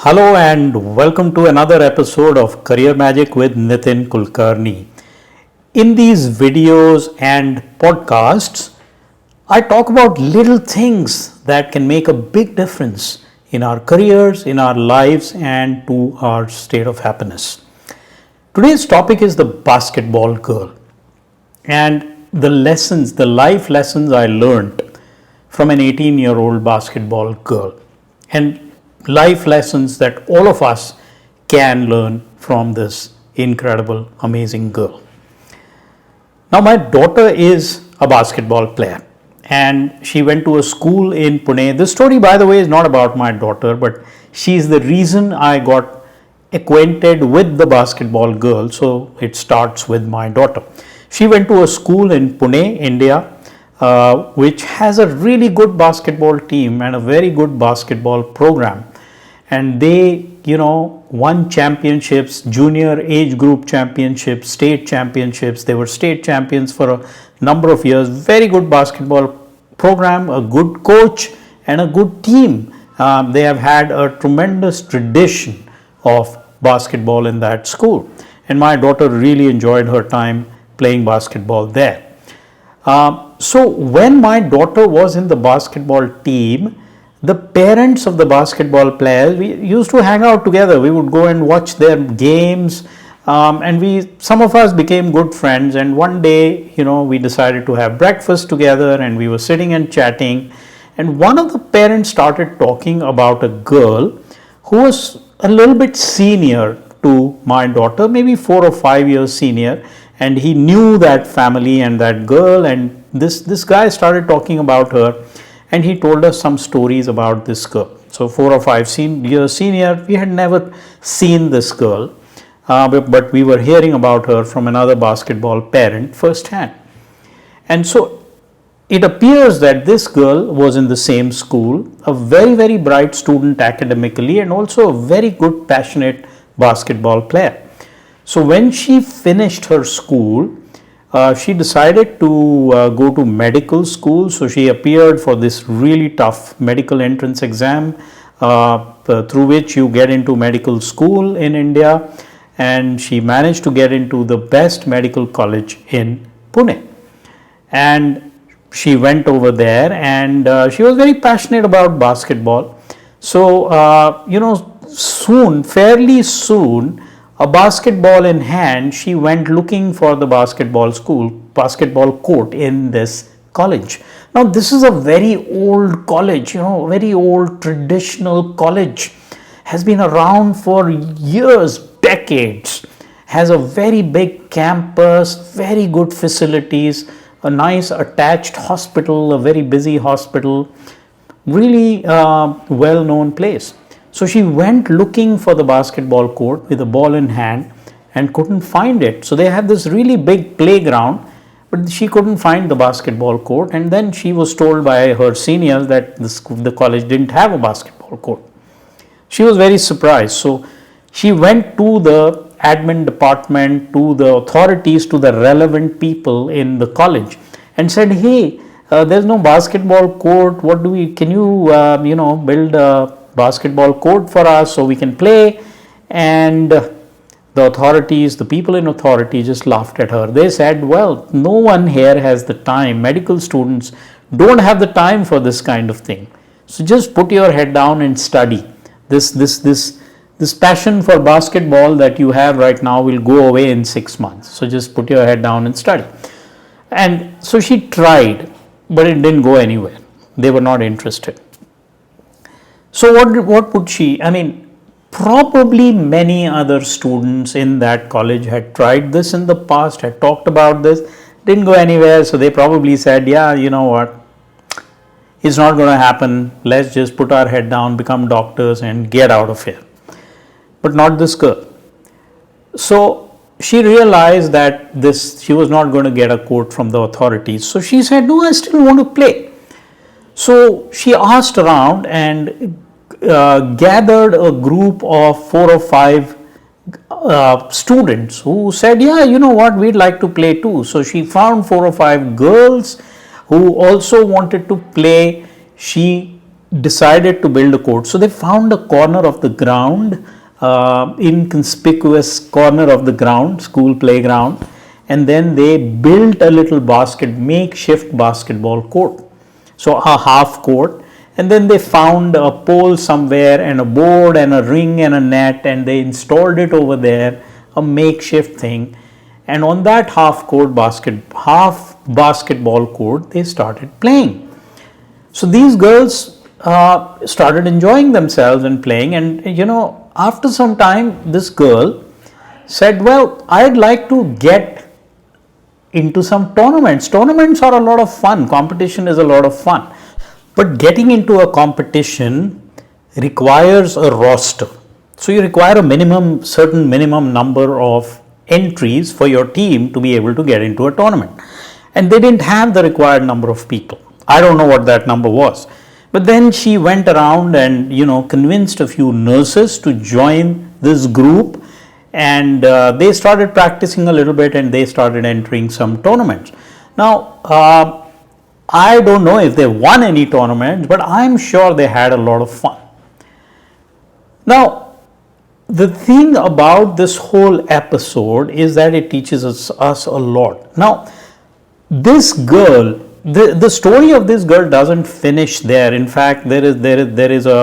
Hello and welcome to another episode of Career Magic with Nitin Kulkarni. In these videos and podcasts, I talk about little things that can make a big difference in our careers, in our lives, and to our state of happiness. Today's topic is the basketball girl and the life lessons I learned from an 18-year-old basketball girl. And life lessons that all of us can learn from this incredible, amazing girl. Now, my daughter is a basketball player and she went to a school in Pune. This story, by the way, is not about my daughter, but she's the reason I got acquainted with the basketball girl. So it starts with my daughter. She went to a school in Pune, India, which has a really good basketball team and a very good basketball program. And they, won championships, junior age group championships, state championships. They were state champions for a number of years. Very good basketball program, a good coach, and a good team. They have had a tremendous tradition of basketball in that school. And my daughter really enjoyed her time playing basketball there. So when my daughter was in the basketball team, the parents of the basketball players, we used to hang out together. We would go and watch their games, and some of us became good friends. And one day, we decided to have breakfast together, and we were sitting and chatting. And one of the parents started talking about a girl who was a little bit senior to my daughter, maybe 4 or 5 years senior. And he knew that family and that girl, and this guy started talking about her. And he told us some stories about this girl. So 4 or 5 years senior, we had never seen this girl, but we were hearing about her from another basketball parent firsthand. And so it appears that this girl was in the same school, a very, very bright student academically, and also a very good, passionate basketball player. So when she finished her school, she decided to go to medical school. So she appeared for this really tough medical entrance exam through which you get into medical school in India, and she managed to get into the best medical college in Pune. And she went over there, and she was very passionate about basketball. So fairly soon, a basketball in hand, she went looking for the basketball court in this college. Now, this is a very old college, very old traditional college, has been around for years, decades, has a very big campus, very good facilities, a nice attached hospital, a very busy hospital, really well-known place. So she went looking for the basketball court with a ball in hand and couldn't find it. So they had this really big playground, but she couldn't find the basketball court. And then she was told by her seniors that the college didn't have a basketball court. She was very surprised. So she went to the admin department, to the authorities, to the relevant people in the college and said, hey, there's no basketball court. Can you, build a basketball court for us so we can play? And the people in authority just laughed at her. They said, well, no one here has the time. Medical students don't have the time for this kind of thing. So just put your head down and study. This passion for basketball that you have right now will go away in 6 months. So just put your head down and study. And so she tried, but it didn't go anywhere. They were not interested. So what would she, probably many other students in that college had tried this in the past, had talked about this, didn't go anywhere. So they probably said, yeah, you know what, it's not going to happen. Let's just put our head down, become doctors and get out of here. But not this girl. So she realized that she was not going to get a court from the authorities. So she said, no, I still want to play. So she asked around and gathered a group of 4 or 5 students who said, yeah, you know what, we'd like to play too. So she found 4 or 5 girls who also wanted to play. She decided to build a court. So they found a corner of the ground, inconspicuous corner of the ground, school playground, and then they built a little makeshift basketball court. So a half court, and then they found a pole somewhere and a board and a ring and a net, and they installed it over there, a makeshift thing. And on that half basketball court, they started playing. So these girls started enjoying themselves and playing. And after some time, this girl said, well, I'd like to get into some tournaments. Tournaments are a lot of fun. Competition is a lot of fun. But getting into a competition requires a roster. So you require a certain minimum number of entries for your team to be able to get into a tournament. And they didn't have the required number of people. I don't know what that number was. But then she went around and, convinced a few nurses to join this group. And they started practicing a little bit and they started entering some tournaments. Now, I don't know if they won any tournaments, but I'm sure they had a lot of fun. Now, the thing about this whole episode is that it teaches us a lot. Now, this girl, the story of this girl doesn't finish there. In fact, there is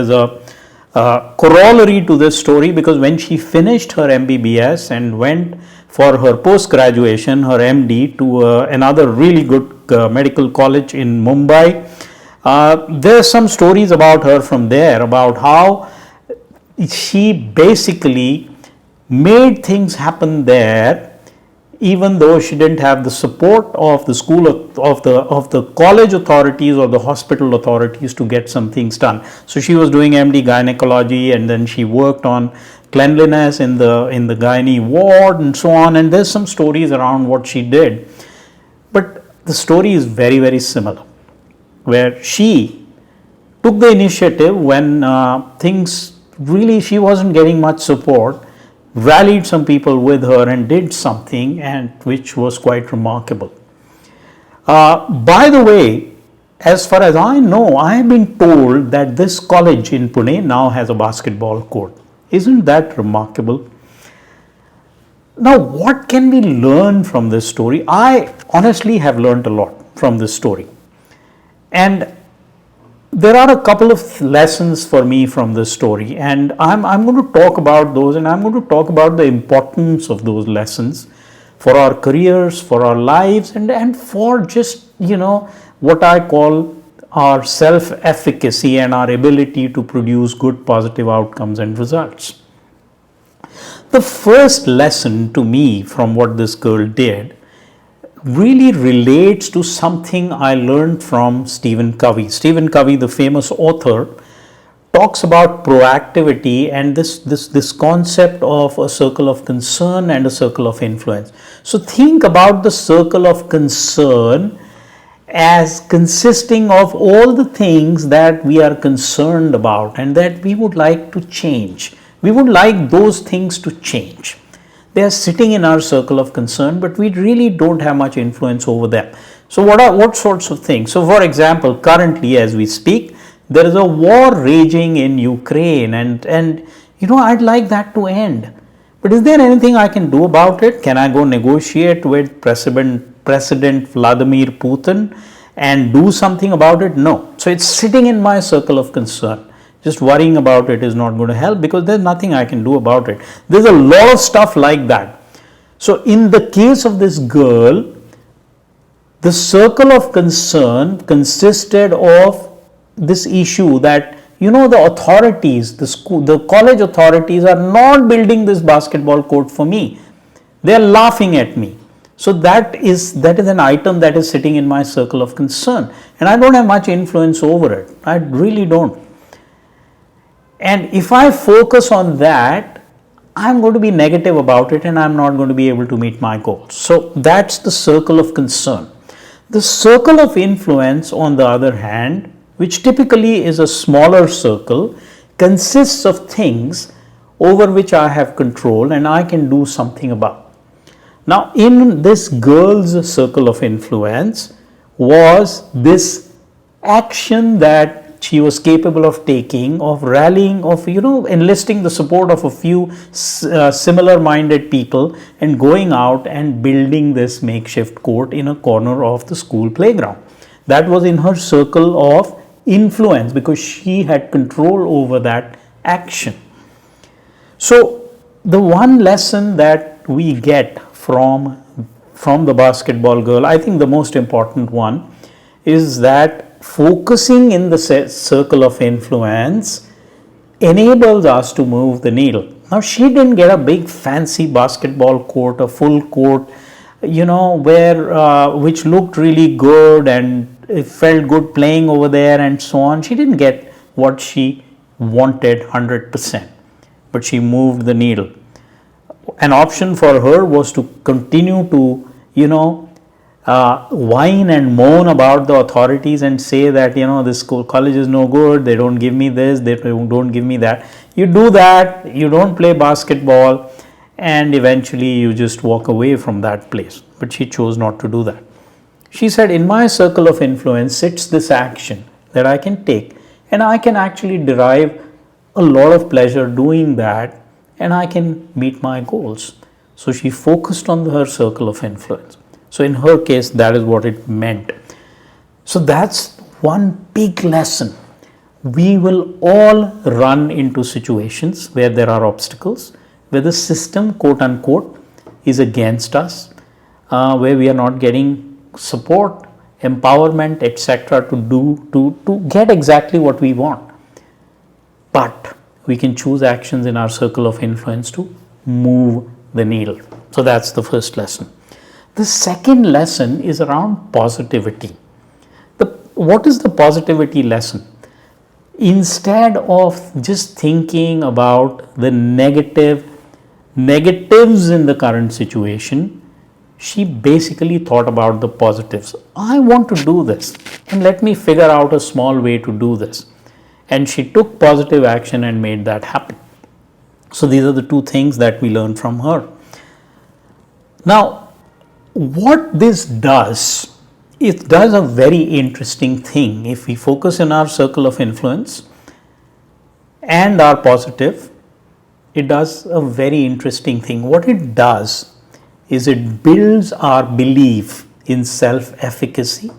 a corollary to this story, because when she finished her MBBS and went for her post-graduation, her MD, to another really good medical college in Mumbai, there are some stories about her from there, about how she basically made things happen there, even though she didn't have the support of the school of the college authorities or the hospital authorities to get some things done. So she was doing MD gynecology, and then she worked on cleanliness in the gynae ward and so on. And there's some stories around what she did, but the story is very, very similar, where she took the initiative when things really, she wasn't getting much support, rallied some people with her and did something, and which was quite remarkable. By the way, as far as I know, I have been told that this college in Pune now has a basketball court. Isn't that remarkable? Now, what can we learn from this story? I honestly have learned a lot from this story. And there are a couple of lessons for me from this story, and I'm going to talk about those, and I'm going to talk about the importance of those lessons for our careers, for our lives, and for just, what I call our self-efficacy and our ability to produce good positive outcomes and results. The first lesson to me from what this girl did really relates to something I learned from Stephen Covey. Stephen Covey, the famous author, talks about proactivity and this concept of a circle of concern and a circle of influence. So think about the circle of concern as consisting of all the things that we are concerned about and that we would like to change. We would like those things to change. They are sitting in our circle of concern, but we really don't have much influence over them. So what sorts of things? So for example, currently as we speak, there is a war raging in Ukraine, and I'd like that to end. But is there anything I can do about it? Can I go negotiate with President Vladimir Putin and do something about it? No. So it's sitting in my circle of concern. Just worrying about it is not going to help, because there's nothing I can do about it. There's a lot of stuff like that. So in the case of this girl, the circle of concern consisted of this issue that, the authorities, the college authorities are not building this basketball court for me. They are laughing at me. So that is an item that is sitting in my circle of concern, and I don't have much influence over it. I really don't. And if I focus on that, I'm going to be negative about it and I'm not going to be able to meet my goals. So that's the circle of concern. The circle of influence, on the other hand, which typically is a smaller circle, consists of things over which I have control and I can do something about. Now, in this girl's circle of influence was this action that she was capable of taking, of rallying, of enlisting the support of a few similar minded people and going out and building this makeshift court in a corner of the school playground. That was in her circle of influence because she had control over that action. So the one lesson that we get from the basketball girl, I think the most important one, is that focusing in the circle of influence enables us to move the needle. Now, she didn't get a big fancy basketball court, a full court, where which looked really good and it felt good playing over there and so on. She didn't get what she wanted 100%, but she moved the needle. An option for her was to continue to whine and moan about the authorities and say that this college is no good, they don't give me this, they don't give me that. You do that, you don't play basketball, and eventually you just walk away from that place. But she chose not to do that. She said, in my circle of influence sits this action that I can take, and I can actually derive a lot of pleasure doing that, and I can meet my goals. So she focused on her circle of influence. So in her case, that is what it meant. So that's one big lesson. We will all run into situations where there are obstacles, where the system, quote unquote, is against us, where we are not getting support, empowerment, etc. to get exactly what we want. But we can choose actions in our circle of influence to move the needle. So that's the first lesson. The second lesson is around positivity. What is the positivity lesson? Instead of just thinking about the negatives in the current situation, she basically thought about the positives. I want to do this, and let me figure out a small way to do this. And she took positive action and made that happen. So these are the two things that we learned from her. Now, what this does, it does a very interesting thing. If we focus in our circle of influence and are positive, it does a very interesting thing. What it does is it builds our belief in self-efficacy.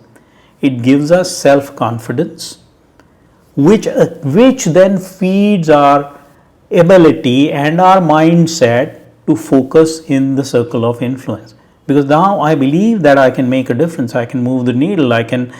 It gives us self-confidence, which then feeds our ability and our mindset to focus in the circle of influence. Because now I believe that I can make a difference, I can move the needle, I can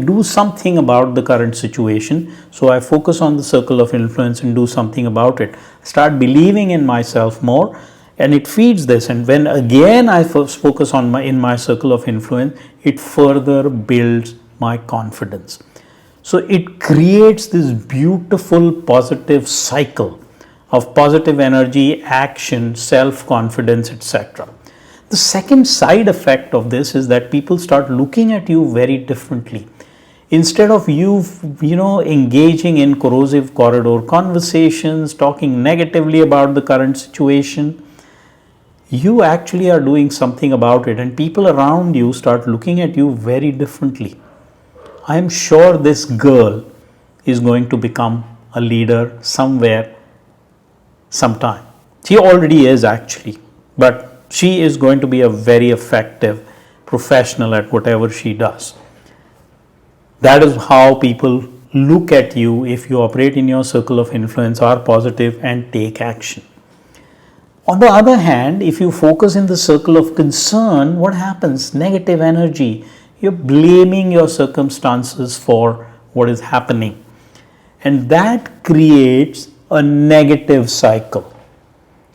do something about the current situation. So I focus on the circle of influence and do something about it. Start believing in myself more, and it feeds this. And when again I focus on in my circle of influence, it further builds my confidence. So it creates this beautiful positive cycle of positive energy, action, self-confidence, etc. The second side effect of this is that people start looking at you very differently. Instead of you engaging in corrosive corridor conversations, talking negatively about the current situation, you actually are doing something about it, and people around you start looking at you very differently. I am sure this girl is going to become a leader somewhere, sometime. She already is actually, but she is going to be a very effective professional at whatever she does. That is how people look at you if you operate in your circle of influence, are positive and take action. On the other hand, if you focus in the circle of concern, what happens? Negative energy. You're blaming your circumstances for what is happening. And that creates a negative cycle.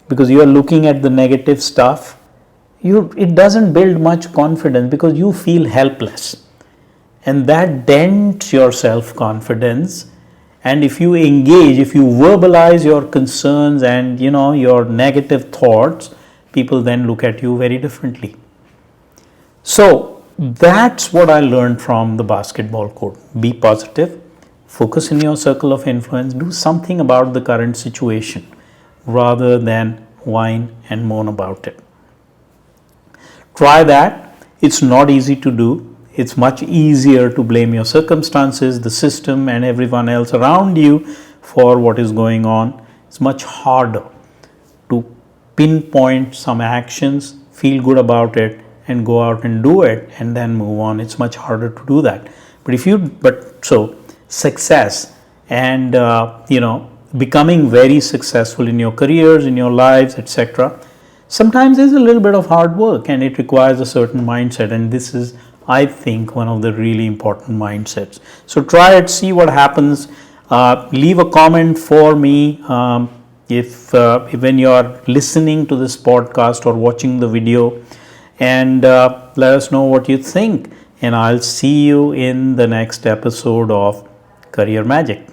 Because you are looking at the negative stuff, it doesn't build much confidence because you feel helpless. And that dents your self-confidence. And if you engage, if you verbalize your concerns and your negative thoughts, people then look at you very differently. So that's what I learned from the basketball court. Be positive, focus in your circle of influence, do something about the current situation rather than whine and moan about it. Try that. It's not easy to do. it's much easier to blame your circumstances, the system, and everyone else around you for what is going on. It's much harder to pinpoint some actions, feel good about it, and go out and do it and then move on. It's much harder to do that. So success and becoming very successful in your careers, in your lives, etc., sometimes there's a little bit of hard work and it requires a certain mindset, and this is, I think, one of the really important mindsets. So try it, see what happens. Leave a comment for me if when you are listening to this podcast or watching the video, and let us know what you think, and I'll see you in the next episode of Career Magic.